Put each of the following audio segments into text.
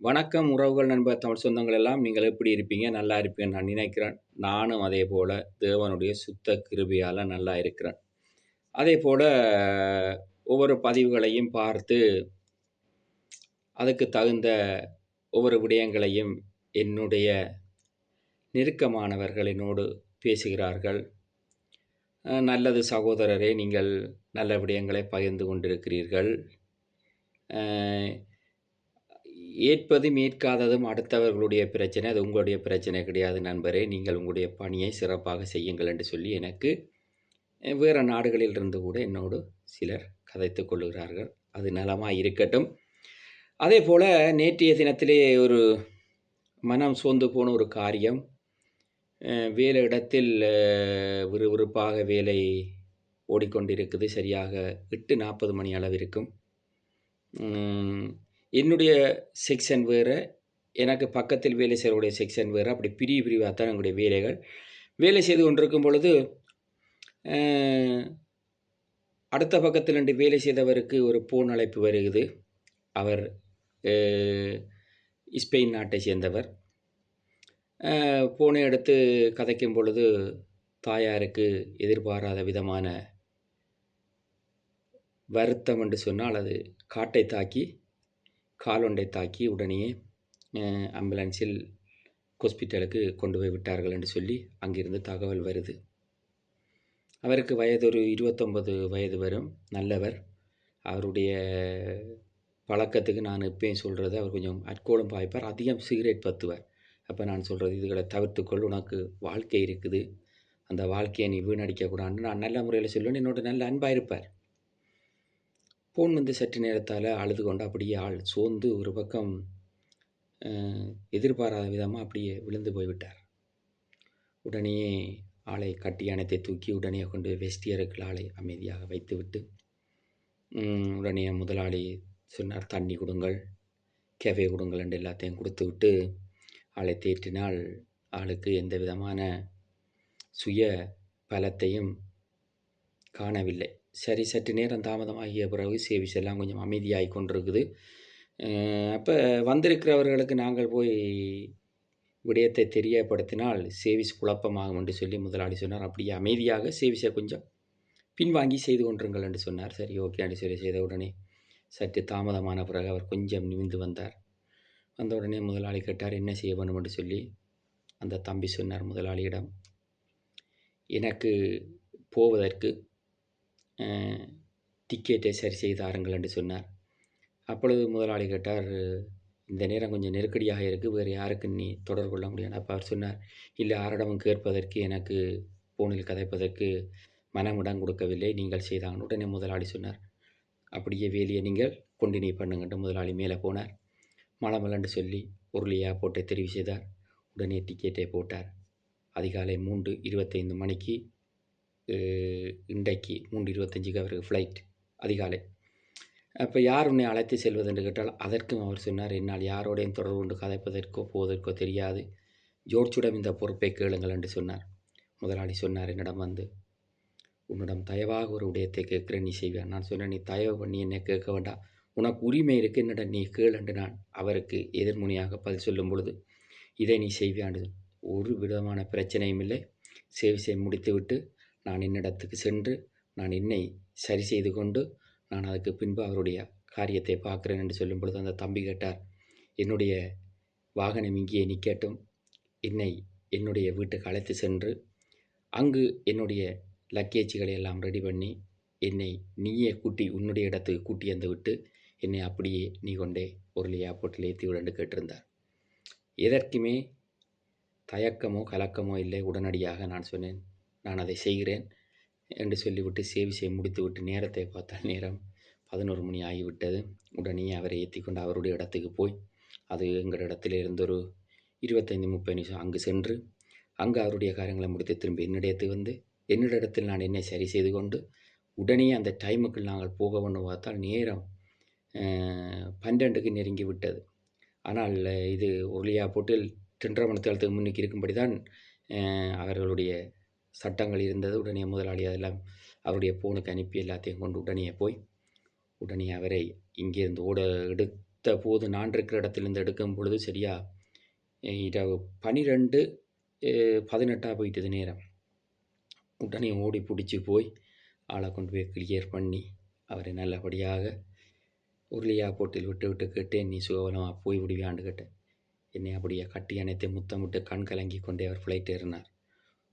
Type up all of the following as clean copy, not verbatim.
வணக்கம் உறவுகள், நண்பர், தமிழ் சொந்தங்கள் எல்லாம் நீங்கள் எப்படி இருப்பீங்க? நல்லா இருப்பீங்கன்னு நான் நினைக்கிறேன். நானும் அதேபோல தேவனுடைய சுத்த கிருபையால நல்லா இருக்கிறேன். அதேபோல ஒவ்வொரு பதிவுகளையும் பார்த்து, அதுக்கு தகுந்த ஒவ்வொரு விடயங்களையும் என்னுடைய நெருக்கமானவர்கள் என்னோடு பேசுகிறார்கள். நல்லது சகோதரரே, நீங்கள் நல்ல விடயங்களை பகிர்ந்து கொண்டிருக்கிறீர்கள். அ ஏற்பதும் ஏற்காததும் அடுத்தவர்களுடைய பிரச்சனை. அது உங்களுடைய பிரச்சனை கிடையாது நண்பரே. நீங்கள் உங்களுடைய பணியை சிறப்பாக செய்யுங்கள் என்று சொல்லி எனக்கு வேறு நாடுகளிலிருந்து கூட என்னோடு சிலர் கதைத்துக் கொள்ளுகிறார்கள். அது நலமாய் இருக்கட்டும். அதேபோல நேற்றைய தினத்திலே ஒரு மனம் சோர்ந்து போன ஒரு காரியம். வேலையிடத்தில் விறுவிறுப்பாக வேலை ஓடிக்கொண்டிருக்குது. சரியாக 8:40 மணி அளவிருக்கும். என்னுடைய செக்ஷன் வேறு, எனக்கு பக்கத்தில் வேலை செய்கிறவருடைய செக்ஷன் வேறு. அப்படி பிரிவாக தான் எங்களுடைய வேலைகள். வேலை செய்து கொண்டிருக்கும் பொழுது அடுத்த பக்கத்தில் 2 வேலை செய்தவருக்கு ஒரு ஃபோன் அழைப்பு வருகுது. அவர் ஸ்பெயின் நாட்டை சேர்ந்தவர். ஃபோனை எடுத்து கதைக்கும் பொழுது தாயாருக்கு எதிர்பாராத விதமான வருத்தம் என்று சொன்னால் அது காட்டை தாக்கி காலொன்றை தாக்கி உடனேயே ஆம்புலன்ஸில் ஹாஸ்பிட்டலுக்கு கொண்டு போய் விட்டார்கள் என்று சொல்லி அங்கிருந்து தகவல் வருது. அவருக்கு வயது ஒரு 29 வயது வரும். நல்லவர். அவருடைய பழக்கத்துக்கு நான் எப்பயும் சொல்கிறது, அவர் கொஞ்சம் அல்கோலும் பாய்ப்பார், அதிகம் சிகரெட் பற்றுவார். அப்போ நான் சொல்கிறது, இதுகளை தவிர்த்துக்கொள், உனக்கு வாழ்க்கை இருக்குது, அந்த வாழ்க்கையை நீ வீணடிக்கக்கூடாதுன்னு நான் நல்ல முறையில் சொல்லுவேன். என்னோட நல்ல அன்பாக இருப்பார். ஃபோன் வந்து சற்று நேரத்தால் அழுது கொண்டு அப்படியே ஆள் சோர்ந்து ஒரு பக்கம் எதிர்பாராத விதமாக அப்படியே விழுந்து போய்விட்டார். உடனே ஆளை கட்டி அணைத்தை தூக்கி உடனே கொண்டு வெஸ்டியருக்குள் ஆளை அமைதியாக வைத்துவிட்டு உடனே முதலாளி சொன்னார், தண்ணி கொடுங்கள், கேஃபே கொடுங்கள் என்று எல்லாத்தையும் கொடுத்து விட்டு ஆளை தேற்றினால் ஆளுக்கு எந்த விதமான சுய பலத்தையும் காணவில்லை. சரி, சற்று நேரம் தாமதமாகிய பிறகு சேவிஸ் எல்லாம் கொஞ்சம் அமைதியாகி கொண்டிருக்குது. அப்போ வந்திருக்கிறவர்களுக்கு நாங்கள் போய் விடயத்தை தெரியப்படுத்தினால் சேவிஸ் குழப்பமாகும் என்று சொல்லி முதலாளி சொன்னார். அப்படியே அமைதியாக சேவிஸை கொஞ்சம் பின்வாங்கி செய்து கொண்டிருங்கள் என்று சொன்னார். சரி, ஓகே என்று சொல்லி செய்த உடனே சற்று தாமதமான பிறகு அவர் கொஞ்சம் நிமிர்ந்து வந்தார். வந்த உடனே முதலாளி கேட்டார், என்ன செய்ய வேண்டும் என்று சொல்லி. அந்த தம்பி சொன்னார் முதலாளியிடம், எனக்கு போவதற்கு டிக்கெட்டை சரி செய்தாருங்கள் என்று சொன்னார். அப்பொழுது முதலாளி கேட்டார், இந்த நேரம் கொஞ்சம் நெருக்கடியாக இருக்குது, வேறு யாருக்கு நீ தொடர்பு கொள்ள முடியாது? அப்போ அவர் சொன்னார், இல்லை, யாரிடமும் கேட்பதற்கு எனக்கு ஃபோனில் கதைப்பதற்கு மனமிடம் கொடுக்கவில்லை, நீங்கள் செய்தாங்க. உடனே முதலாளி சொன்னார், அப்படியே வேலையை நீங்கள் கண்டினியூ பண்ணுங்கன்ட்டு முதலாளி மேலே போனார். மலமலன்னு சொல்லி உருளியாக போட்டு தெரிவு செய்தார். உடனே டிக்கெட்டை போட்டார். அதிகாலை 3:25 மணிக்கு இன்றைக்கு 3:25க்கு அவருக்கு ஃப்ளைட் அதிகாலை. அப்போ யார் உன்னை அழைத்து செல்வது என்று கேட்டால் அதற்கும் அவர் சொன்னார், என்னால் யாரோடையும் தொடர்பு கொண்டு கதைப்பதற்கோ போவதற்கோ தெரியாது, ஜோர்ஜிடம் இந்த பொறுப்பை கேளுங்கள் என்று சொன்னார். முதலாளி சொன்னார் என்னிடம் வந்து, உன்னிடம் தயவாக ஒரு விடயத்தை கேட்குறேன், நீ செய்வேன். நான் சொன்னேன், நீ தயவு பண்ணி என்னை கேட்க வேண்டாம், உனக்கு உரிமை இருக்குது, என்னிடம் நீ கேள் என்று நான் அவருக்கு எதிர்முனையாக பதில் சொல்லும் பொழுது, இதை நீ செய்வியாண்டு. ஒரு விதமான பிரச்சனையும் இல்லை, சேவிசை முடித்துவிட்டு நான் என்னிடத்துக்கு சென்று நான் என்னை சரி செய்து கொண்டு நான் அதுக்கு பின்பு அவருடைய காரியத்தை பார்க்குறேன் என்று சொல்லும் பொழுது அந்த தம்பி கேட்டார், என்னுடைய வாகனம் இங்கேயே நிற்கட்டும், என்னை என்னுடைய வீட்டுக்கு அழைத்து சென்று அங்கு என்னுடைய லக்கேஜுகளை எல்லாம் ரெடி பண்ணி என்னை நீயே கூட்டி உன்னுடைய இடத்துக்கு கூட்டி வந்து விட்டு என்னை அப்படியே நீ கொண்டே ஒரு ஏர்போர்ட்டில் ஏற்றி விடன்னு கேட்டிருந்தார். எதற்குமே தயக்கமோ கலக்கமோ இல்லை. உடனடியாக நான் சொன்னேன், நான் அதை செய்கிறேன் என்று சொல்லிவிட்டு சேவிசை முடித்துவிட்டு நேரத்தை பார்த்தால் நேரம் 11 மணி ஆகிவிட்டது. உடனே அவரை ஏற்றி கொண்டு அவருடைய இடத்துக்கு போய், அது எங்கள் இடத்துல இருந்து ஒரு 25-30 நிமிஷம் அங்கு சென்று அங்கு அவருடைய காரியங்களை முடித்து திரும்பி என்னிடத்துக்கு வந்து என்னிடத்தில் நான் என்னை சரி செய்து கொண்டு உடனே அந்த டைமுக்கு நாங்கள் போக வேண்டும் பார்த்தால் நேரம் 12க்கு நெருங்கி விட்டது. ஆனால் இது ஒர்லியா போட்டில் 2:30 மணி நேரத்துக்கு முன்னுக்கு இருக்கும்படி தான் அவர்களுடைய சட்டங்கள் இருந்தது. உடனே முதலாளி அதெல்லாம் அவருடைய ஃபோனுக்கு அனுப்பி எல்லாத்தையும் கொண்டு உடனே போய் உடனே அவரை இங்கேருந்து எடுத்த போது நான் இருக்கிற இடத்துலேருந்து எடுக்கும் பொழுது சரியா இரவு 12:18 போயிட்டது நேரம். உடனே ஓடி பிடிச்சி போய் ஆளை கொண்டு போய் கிளியர் பண்ணி அவரை நல்லபடியாக உருளியா போட்டில் விட்டு கேட்டேன், நீ சுகவலமாக போய் விடுவியான்னு கேட்டேன். என்னை அப்படியே கட்டி அணைத்து முத்தமிட்டு கண் கலங்கி கொண்டே அவர் ஃப்ளைட் ஏறினார்.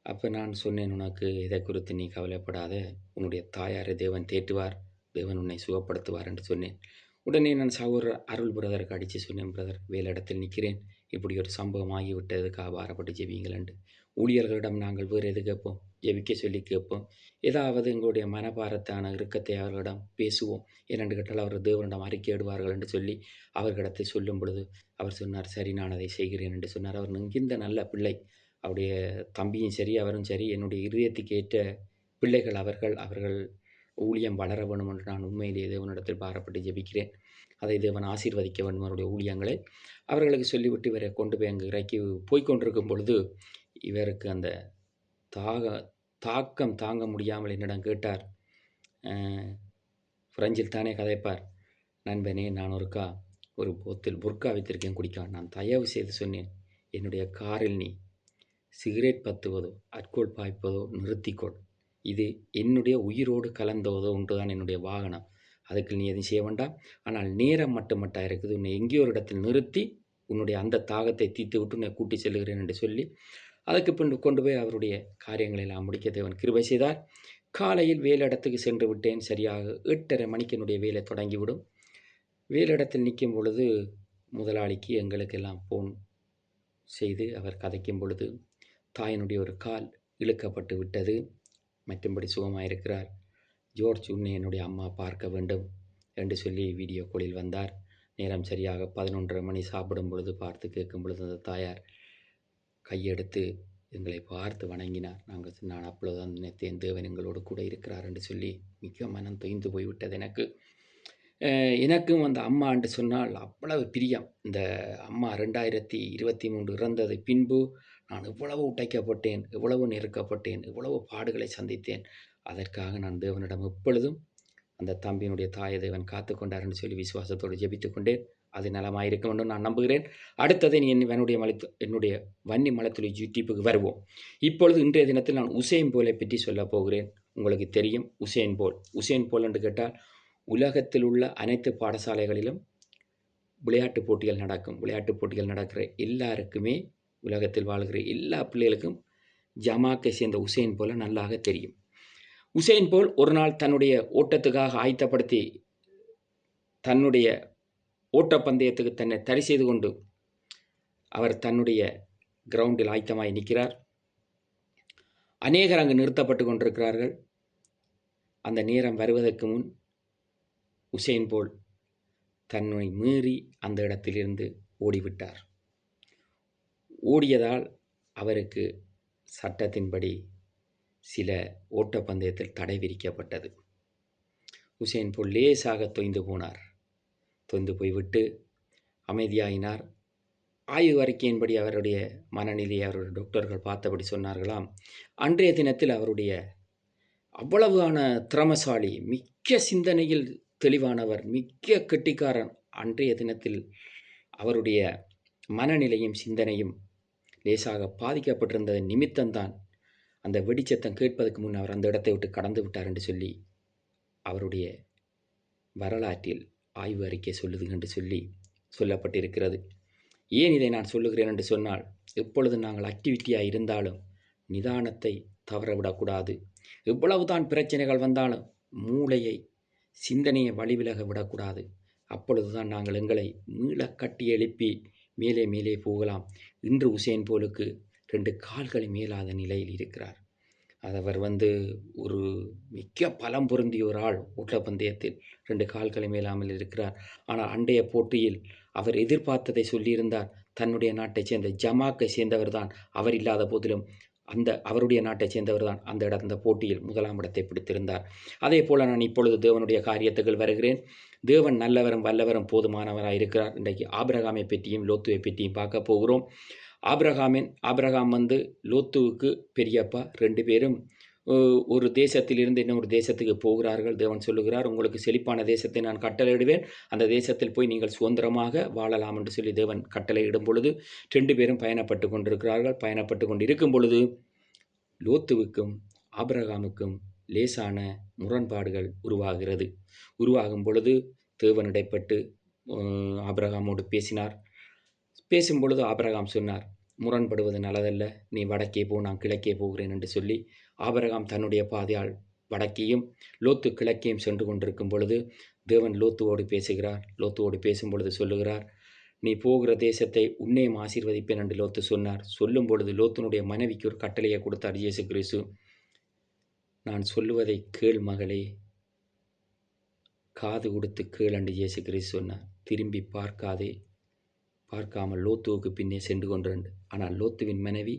அப்போ நான் சொன்னேன், உனக்கு இதை குறித்து நீ கவலைப்படாத, உன்னுடைய தாயாரை தேவன் தேற்றுவார், தேவன் உன்னை சுகப்படுத்துவார் என்று சொன்னேன். உடனே நான் சகோதரர் அருள் பிரதருக்கு அடித்து சொன்னேன், பிரதர் வேலை இடத்தில் நிற்கிறேன், இப்படி ஒரு சம்பவம் ஆகிவிட்டதுக்காக பாரப்பட்டு ஜெபிங்களேன்ட்டு. ஊழியர்களிடம் நாங்கள் வேறு எது கேட்போம், ஜெபிக்க சொல்லி கேட்போம், ஏதாவது எங்களுடைய மனபாரத்தான இறுக்கத்தை அவர்களிடம் பேசுவோம், ஏனென்று கேட்டால் அவர் தேவனிடம் அறிக்கையிடுவார்கள் என்று சொல்லி அவர்களிடத்தை சொல்லும் பொழுது அவர் சொன்னார், சரி நான் அதை செய்கிறேன் என்று சொன்னார். அவர் நெங்கிந்த நல்ல பிள்ளை, அவருடைய தம்பியும் சரி அவரும் சரி என்னுடைய இதயத்துக்கு ஏற்ற பிள்ளைகள் அவர்கள் ஊழியம் வளர வேண்டும் என்று நான் உண்மையிலேயே தேவனிடத்தில் பாரப்பட்டு ஜெபிக்கிறேன். அதை தேவன் ஆசீர்வதிக்க வேண்டும் அவருடைய ஊழியங்களை. அவர்களுக்கு சொல்லிவிட்டு இவரை கொண்டு போய் அங்கு இறக்கி போய்கொண்டிருக்கும் பொழுது இவருக்கு அந்த தாக்கம் தாங்க முடியாமல் என்னிடம் கேட்டார், பிரெஞ்சில் தானே கதைப்பார், நண்பனே நான் ஒரு போத்தில் புர்கா வைத்திருக்கேன் குடிக்க. நான் தயவு செய்து சொன்னேன், என்னுடைய காரில் நீ சிகரெட் பத்துவதோ அல்கோல் பாய்ப்பதோ நிறுத்திக்கொள், இது என்னுடைய உயிரோடு கலந்ததோ ஒன்றுதான் என்னுடைய வாகனம், அதுக்கு நீ எதுவும் செய்ய வேண்டாம், ஆனால் நேரம் மட்டுமட்டா இருக்குது, உன்னை எங்கேயோ ஒரு இடத்தில் நிறுத்தி உன்னுடைய அந்த தாகத்தை தீர்த்து விட்டு உன்னை கூட்டி செல்கிறேன் என்று சொல்லி அதுக்கு பின்பு கொண்டு போய் அவருடைய காரியங்களை எல்லாம் முடிக்க தேவன் கிருபை செய்தார். காலையில் வேலையிடத்துக்கு சென்று விட்டேன். சரியாக 8:30 மணிக்கு என்னுடைய வேலை தொடங்கிவிடும். வேலையிடத்தில் நிற்கும் பொழுது முதலாளிக்கு எங்களுக்கெல்லாம் ஃபோன் செய்து அவர் கதைக்கும் பொழுது தாயினுடைய ஒரு கால் இழுக்கப்பட்டு விட்டது, மற்றும்படி சுகமாயிருக்கிறார், ஜோர்ஜ் உன்னை என்னுடைய அம்மா பார்க்க வேண்டும் என்று சொல்லி வீடியோ காலில் வந்தார். நேரம் சரியாக 11:30 மணி சாப்பிடும் பொழுது பார்த்து கேட்கும் பொழுது அந்த தாயார் கையெடுத்து எங்களை பார்த்து வணங்கினார். நான் அப்பொழுதுதான் நினைத்தேன், தேவன் எங்களோடு கூட இருக்கிறார் என்று சொல்லி மிக மனம் தொய்ந்து போய்விட்டது எனக்கு. எனக்கும் அந்த அம்மா என்று சொன்னால் அவ்வளவு பிரியம். இந்த அம்மா 2023 இறந்தது பின்பு நான் எவ்வளவு உடைக்கப்பட்டேன், எவ்வளவு நெருக்கப்பட்டேன், எவ்வளவு பாடுகளை சந்தித்தேன். அதற்காக நான் தேவனிடம் எப்பொழுதும் அந்த தம்பியினுடைய தாயை தேவன் காத்து கொண்டார் என்று சொல்லி விசுவாசத்தோடு ஜெபித்துக் கொண்டேன். அது நலமாயிருக்கும் என்று நான் நம்புகிறேன். அடுத்ததை என்னுடைய வன்னி மலைத்துளி யூடியூப்புக்கு வருவோம். இப்பொழுது இன்றைய தினத்தில் நான் உசேன் போலை பற்றி சொல்ல போகிறேன். உங்களுக்கு தெரியும் உசேன் போல் என்று கேட்டால் உலகத்தில் உள்ள அனைத்து பாடசாலைகளிலும் விளையாட்டுப் போட்டிகள் நடக்கும். விளையாட்டுப் போட்டிகள் நடக்கிற எல்லாருக்குமே, உலகத்தில் வாழ்கிற எல்லா பிள்ளைகளுக்கும் ஜமாக்கை சேர்ந்த உசேன் போல நல்லாக தெரியும். உசேன் போல் ஒரு நாள் தன்னுடைய ஓட்டத்துக்காக ஆயத்தப்படுத்தி தன்னுடைய ஓட்டப்பந்தயத்துக்கு தன்னை தடை செய்து கொண்டு அவர் தன்னுடைய கிரவுண்டில் ஆயத்தமாய் நிற்கிறார். அநேகர் அங்கு நிறுத்தப்பட்டு கொண்டிருக்கிறார்கள். அந்த நேரம் வருவதற்கு முன் உசேன் போல் தன்னை மீறி அந்த இடத்திலிருந்து ஓடிவிட்டார். ஓடியதால் அவருக்கு சட்டத்தின்படி சில ஓட்டப்பந்தயத்தில் தடை விதிக்கப்பட்டது. உசேன் போல் லேசாக தொய்ந்து போனார். தொய்ந்து போய்விட்டு அமைதியாயினார். ஆய்வு அறிக்கையின்படி அவருடைய மனநிலையை அவருடைய டாக்டர்கள் பார்த்தபடி சொன்னார்களாம், அன்றைய தினத்தில் அவருடைய அவ்வளவான திறமசாலி, மிக்க சிந்தனையில் தெளிவானவர், மிக்க கெட்டிக்காரன், அன்றைய தினத்தில் அவருடைய மனநிலையும் சிந்தனையும் லேசாக பாதிக்கப்பட்டிருந்தது நிமித்தம்தான் அந்த வெடிச்சத்தம் கேட்பதற்கு முன் அவர் அந்த இடத்தை விட்டு கடந்து விட்டார் என்று சொல்லி அவருடைய வரலாற்றில் ஆய்வு அறிக்கை சொல்லுது என்று சொல்லி சொல்லப்பட்டிருக்கிறது. ஏன் இதை நான் சொல்லுகிறேன் என்று சொன்னால், எப்பொழுது நாங்கள் ஆக்டிவிட்டியாக இருந்தாலும் நிதானத்தை தவறவிடக்கூடாது. எவ்வளவுதான் பிரச்சனைகள் வந்தாலும் மூளையை, சிந்தனையை வழிவிலக விடக்கூடாது. அப்பொழுதுதான் நாங்கள் எங்களை மீள கட்டி எழுப்பி மேலே மேலே போகலாம். இன்று உசேன் போலுக்கு 2 கால்களை மேலாத நிலையில் இருக்கிறார். அவர் ஒரு மிக்க பலம் பொருந்திய ஒரு ஆள். ஓட்டப்பந்தயத்தில் 2 கால்களை மேலாமல் இருக்கிறார். ஆனால் அண்டைய போட்டியில் அவர் எதிர்பார்த்ததை சொல்லியிருந்தார். தன்னுடைய நாட்டைச் சேர்ந்த ஜமாக்கை சேர்ந்தவர் தான், அவர் இல்லாத போதிலும் அவருடைய நாட்டைச் சேர்ந்தவர் தான் அந்த போட்டியில் 1ஆம் இடத்தை பிடித்திருந்தார். அதே போல் நான் இப்பொழுது தேவனுடைய காரியத்துகள் வருகிறேன். தேவன் நல்லவரும் வல்லவரும் போதுமானவராக இருக்கிறார். இன்றைக்கு ஆபிரகாமை பற்றியும் லோத்துவை பற்றியும் பார்க்க போகிறோம். ஆபிரகாம் லோத்துவுக்கு பெரியப்பா, 2 பேரும் ஒரு தேசத்திலிருந்து இன்னொரு தேசத்துக்கு போகிறார்கள். தேவன் சொல்லுகிறார், உங்களுக்கு செழிப்பான தேசத்தை நான் கட்டளையிடுவேன். அந்த தேசத்தில் போய் நீங்கள் சுதந்திரமாக வாழலாம் என்று சொல்லி தேவன் கட்டளையிடும் பொழுது 2 பேரும் பயணப்பட்டு கொண்டிருக்கிறார்கள். பயணப்பட்டு கொண்டிருக்கும் பொழுது லோத்துவுக்கும் ஆபிரகாமுக்கும் லேசான முரண்பாடுகள் உருவாகிறது. உருவாகும் பொழுது தேவன் இடைப்பட்டு ஆபிரகாமோடு பேசினார். பேசும்பொழுது ஆபிரகாம் சொன்னார், முரண்படுவது நல்லதல்ல, நீ வடக்கே போ, நான் கிழக்கே போகிறேன் என்று சொல்லி ஆபிரகாம் தன்னுடைய பாதையால் வடக்கேயும் லோத்து கிழக்கேயும் சென்று கொண்டிருக்கும் பொழுது தேவன் லோத்துவோடு பேசுகிறார். லோத்துவோடு பேசும் பொழுது சொல்லுகிறார், நீ போகிற தேசத்தை உன்னையும் ஆசீர்வதிப்பேன் என்று லோத்து சொன்னார். சொல்லும் பொழுது லோத்துனுடைய மனைவிக்கு ஒரு கட்டளையை கொடுத்தார் இயேசு கிறிஸ்து. நான் சொல்லுவதை கேள் மகளே, காது கொடுத்து கேள் என்று இயேசு கிறிஸ்து சொன்னார். திரும்பி பார்க்காதே, பார்க்காமல் லோத்துவுக்கு பின்னே சென்று கொண்டிருந்த. ஆனால் லோத்துவின் மனைவி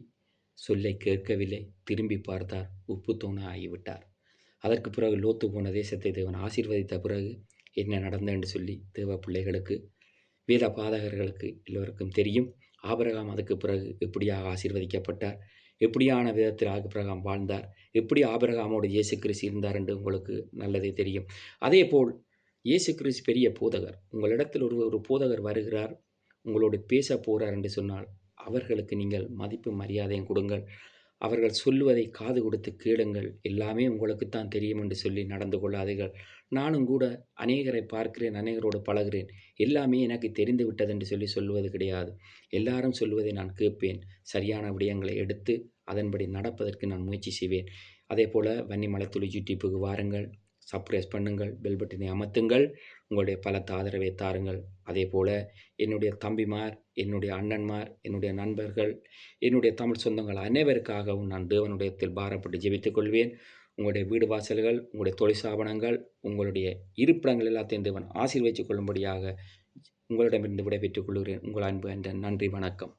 சொல்லை கேட்கவில்லை. திரும்பி பார்த்தார், உப்புத்தோண ஆகிவிட்டார். அதற்கு பிறகு லோத்து போன தேசத்தை தேவன் ஆசீர்வதித்த பிறகு என்ன நடந்தது என்று சொல்லி தேவ பிள்ளைகளுக்கு, வேத பாதகர்களுக்கு எல்லோருக்கும் தெரியும். ஆபிரகாம் அதுக்கு பிறகு எப்படியாக ஆசீர்வதிக்கப்பட்டார், எப்படியான விதத்தில் ஆபிரகாம் வாழ்ந்தார், எப்படி ஆபிரகாமோடு இயேசு கிறிஸ்து இருந்தார் என்று உங்களுக்கு நல்லதே தெரியும். அதே போல் இயேசு கிறிஸ்து பெரிய போதகர். உங்களிடத்தில் ஒரு போதகர் வருகிறார், உங்களோடு பேச போகிறார் என்று சொன்னால் அவர்களுக்கு நீங்கள் மதிப்பு மரியாதையும் கொடுங்கள். அவர்கள் சொல்லுவதை காது கொடுத்து கேளுங்கள். எல்லாமே உங்களுக்குத்தான் தெரியும் என்று சொல்லி நடந்து கொள்ளாதீர்கள். நானும் கூட அநேகரை பார்க்கிறேன், அநேகரோடு பழகிறேன். எல்லாமே எனக்கு தெரிந்து விட்டது என்று சொல்லி சொல்லுவது கிடையாது. எல்லாரும் சொல்லுவதை நான் கேட்பேன். சரியான விடயங்களை எடுத்து அதன்படி நடப்பதற்கு நான் முயற்சி செய்வேன். அதே போல் வன்னிமலைத்துளி யூடியூப்புக்கு வாருங்கள், சப்ஸ்கிரைப் பண்ணுங்கள், பெல் பட்டனை அமர்த்துங்கள், உங்களுடைய பலத்த ஆதரவை தாருங்கள். அதே போல் என்னுடைய தம்பிமார், என்னுடைய அண்ணன்மார், என்னுடைய நண்பர்கள், என்னுடைய தமிழ் சொந்தங்கள் அனைவருக்காகவும் நான் தேவனுடையத்தில் பாரப்பட்டு ஜெபித்துக் கொள்வேன். உங்களுடைய வீடு வாசல்கள், உங்களுடைய தொழிற்சாபனங்கள், உங்களுடைய இருப்பிடங்கள் எல்லாத்தையும் தேவன் ஆசீர்வதித்துக் கொள்ளும்படியாக உங்களிடமிருந்து விடைபெற்றுக் கொள்கிறேன். உங்கள் அன்பு என்ற நன்றி, வணக்கம்.